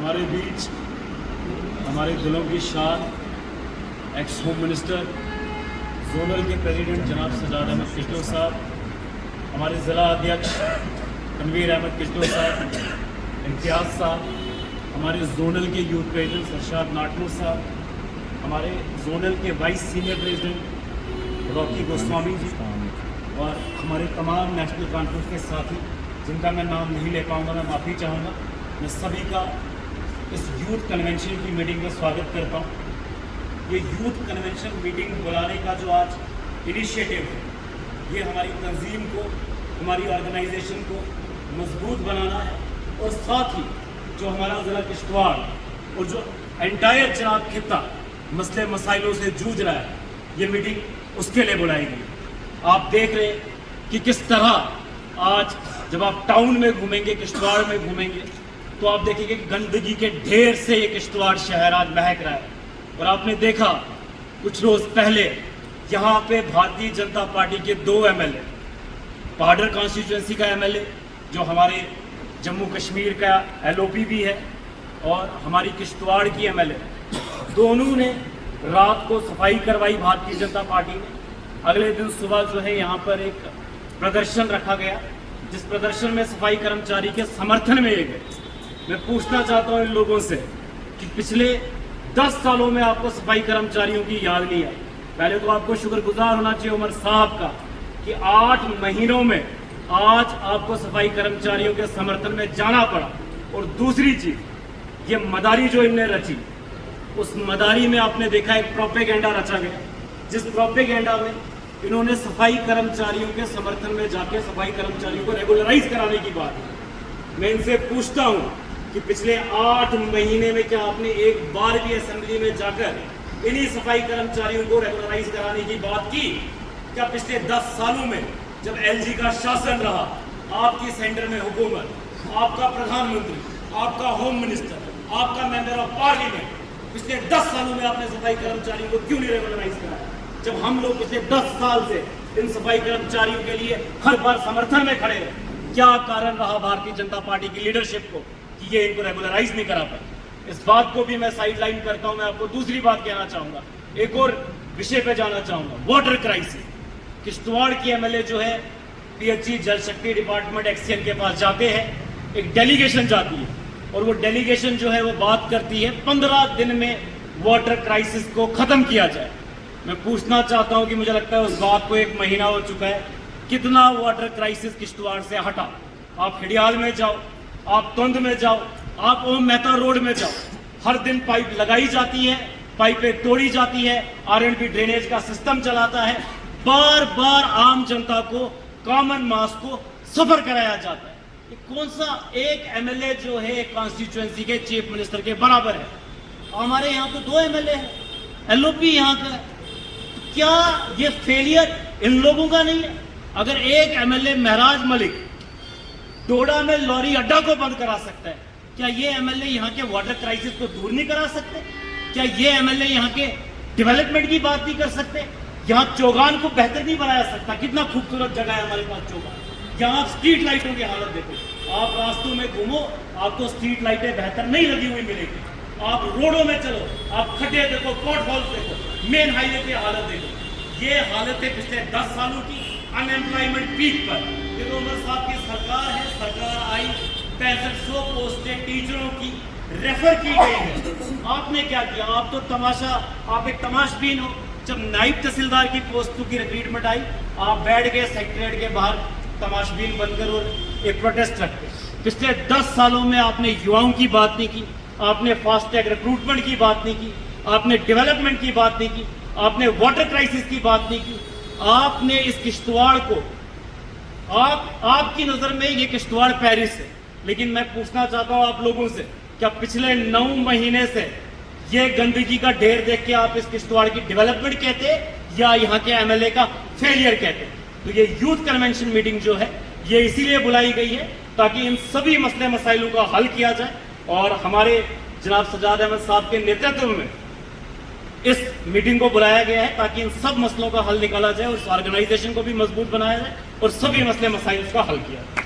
हमारे बीच हमारे दिलों की शान एक्स होम मिनिस्टर जोनल के प्रेसिडेंट जनाब सजाद अहमद किश्तो साहब, हमारे ज़िला अध्यक्ष तनवीर अहमद किश्तो साहब, इम्तियाज़ साहब, हमारे जोनल के यूथ प्रेसिडेंट अरशाद नाटनूर साहब, हमारे जोनल के vice senior president Rocky Goswami ji और हमारे तमाम नेशनल कॉन्फ्रेंस के साथी जिनका मैं नाम नहीं ले पाऊँगा, मैं माफ़ी चाहूँगा। मैं सभी का इस यूथ कन्वेंशन की मीटिंग में स्वागत करता हूँ। ये यूथ कन्वेंशन मीटिंग बुलाने का जो आज इनिशिएटिव है, ये हमारी तंजीम को, हमारी ऑर्गेनाइजेशन को मजबूत बनाना है और साथ ही जो हमारा ज़िला किश्तवाड़ और जो एंटायर जनाब खित्ता मसले मसाइलों से जूझ रहा है, ये मीटिंग उसके लिए बुलाई गई। आप देख रहे कि किस तरह आज जब आप टाउन में घूमेंगे, किश्तवाड़ में घूमेंगे, तो आप देखेंगे कि गंदगी के ढेर से ये किश्तवाड़ शहर आज महक रहा है। और आपने देखा कुछ रोज पहले यहाँ पे भारतीय जनता पार्टी के 2 MLA, पहाड़र कॉन्स्टिट्यूंसी का MLA जो हमारे जम्मू कश्मीर का LOP भी है और हमारी किश्तवाड़ की MLA, दोनों ने रात को सफाई करवाई भारतीय जनता पार्टी ने। अगले दिन सुबह जो है यहाँ पर एक प्रदर्शन रखा गया, जिस प्रदर्शन में सफाई कर्मचारी के समर्थन में ये गए। मैं पूछना चाहता हूँ इन लोगों से कि पिछले 10 सालों में आपको सफाई कर्मचारियों की याद नहीं आई। पहले तो आपको शुक्रगुजार होना चाहिए उमर साहब का कि 8 महीनों में आज आपको सफाई कर्मचारियों के समर्थन में जाना पड़ा। और दूसरी चीज, ये मदारी जो इनने रची, उस मदारी में आपने देखा एक प्रोपेगेंडा रचा गया, जिस प्रोपेगेंडा में इन्होंने सफाई कर्मचारियों के समर्थन में जाके सफाई कर्मचारियों को रेगुलराइज कराने की बात है। मैं इनसे पूछता हूं कि पिछले 8 महीने में क्या आपने एक बार भी असेंबली में जाकर इन्हीं सफाई कर्मचारियों को रेगुलराइज कराने की बात की? क्या पिछले 10 सालों में जब LG का शासन रहा, आपकी सेंटर में हुकूमत, आपका प्रधानमंत्री, आपका होम मिनिस्टर, आपका मेंबर ऑफ पार्लियामेंट, पिछले 10 सालों में आपने सफाई कर्मचारियों को क्यों नहीं रेगुलराइज कराया? जब हम लोग पिछले 10 साल से इन सफाई कर्मचारियों के लिए हर बार समर्थन में खड़े रहे, क्या कारण रहा भारतीय जनता पार्टी की लीडरशिप को कि ये इनको रेगुलराइज नहीं करा पाए? इस बात को भी मैं साइडलाइन करता हूं। मैं आपको दूसरी बात कहना चाहूंगा, एक और विषय पे जाना चाहूंगा, वाटर क्राइसिस। किश्तवाड़ की MLA जो है PHE जल शक्ति डिपार्टमेंट एक्सचेंज के पास जाते हैं, एक डेलीगेशन जाती है और वो डेलीगेशन जो है वो बात करती है 15 दिन में वाटर क्राइसिस को खत्म किया जाए। मैं पूछना चाहता हूं कि मुझे लगता है उस बात को 1 महीना हो चुका है, कितना वाटर क्राइसिस किश्तवाड़ से हटा? आप हिडियाल में जाओ, आप तुंद में जाओ, आप ओम मेहता रोड में जाओ, हर दिन पाइप लगाई जाती है, पाइपें तोड़ी जाती है, R&B ड्रेनेज का सिस्टम चलाता है, बार बार आम जनता को, कॉमन मास को सफर कराया जाता है। ये कौन सा एक MLA जो है कॉन्स्टिट्यूएंसी के चीफ मिनिस्टर के बराबर है? हमारे यहाँ तो 2 MLA है, LOP यहाँ का है। क्या ये फेलियर इन लोगों का नहीं है? अगर एक MLA महराज मलिक डोडा में लॉरी अड्डा को बंद करा सकता है, क्या ये MLA यहाँ के वाटर क्राइसिस को दूर नहीं करा सकते? क्या ये MLA यहाँ के डेवलपमेंट की बात नहीं कर सकते? यहाँ चौगान को बेहतर नहीं बनाया सकता? कितना खूबसूरत जगह है हमारे पास चौगान। यहाँ आप स्ट्रीट लाइटों की हालत देखो, आप रास्तों में घूमो, आपको स्ट्रीट लाइटें बेहतर नहीं लगी हुई मिलेगी। आप रोडों में चलो, आप खड्डे देखो, पॉटहोल्स देखो, मेन हाईवे की हालत देखो। ये हालत है पिछले 10 सालों की, अनएम्प्लॉयमेंट पीक पर। ये तो उमर साहब की सरकार है, सरकार आई, 6500 पोस्टें टीचरों की रेफर की गई है। आपने क्या किया? आप तो तमाशा, आप एक तमाशबीन हो। जब नायब तहसीलदार की पोस्टों की रिक्रूटमेंट आई, आप बैठ गए सेक्रेटरीट के बाहर तमाशबीन बनकर और एक प्रोटेस्ट रखते। पिछले 10 सालों में आपने युवाओं की बात नहीं की, आपने फास्ट ट्रैक रिक्रूटमेंट की बात नहीं की, आपने डेवलपमेंट की बात नहीं की, आपने वाटर क्राइसिस की बात नहीं की। आपने इस किश्तवाड़ को, आपकी नजर में ये किश्तवाड़ पेरिस है, लेकिन मैं पूछना चाहता हूं आप लोगों से, क्या पिछले 9 महीने से ये गंदगी का ढेर देख के आप इस किश्तवाड़ की डेवलपमेंट कहते या यहाँ के MLA का फेलियर कहते? तो ये यूथ कन्वेंशन मीटिंग जो है ये इसीलिए बुलाई गई है ताकि इन सभी मसले मसाइलों का हल किया जाए। और हमारे जनाब सजाद अहमद साहब के नेतृत्व में इस मीटिंग को बुलाया गया है ताकि इन सब मसलों का हल निकाला जाए और इस ऑर्गेनाइजेशन को भी मजबूत बनाया जाए और सभी मसले मसाइल का हल किया जाए।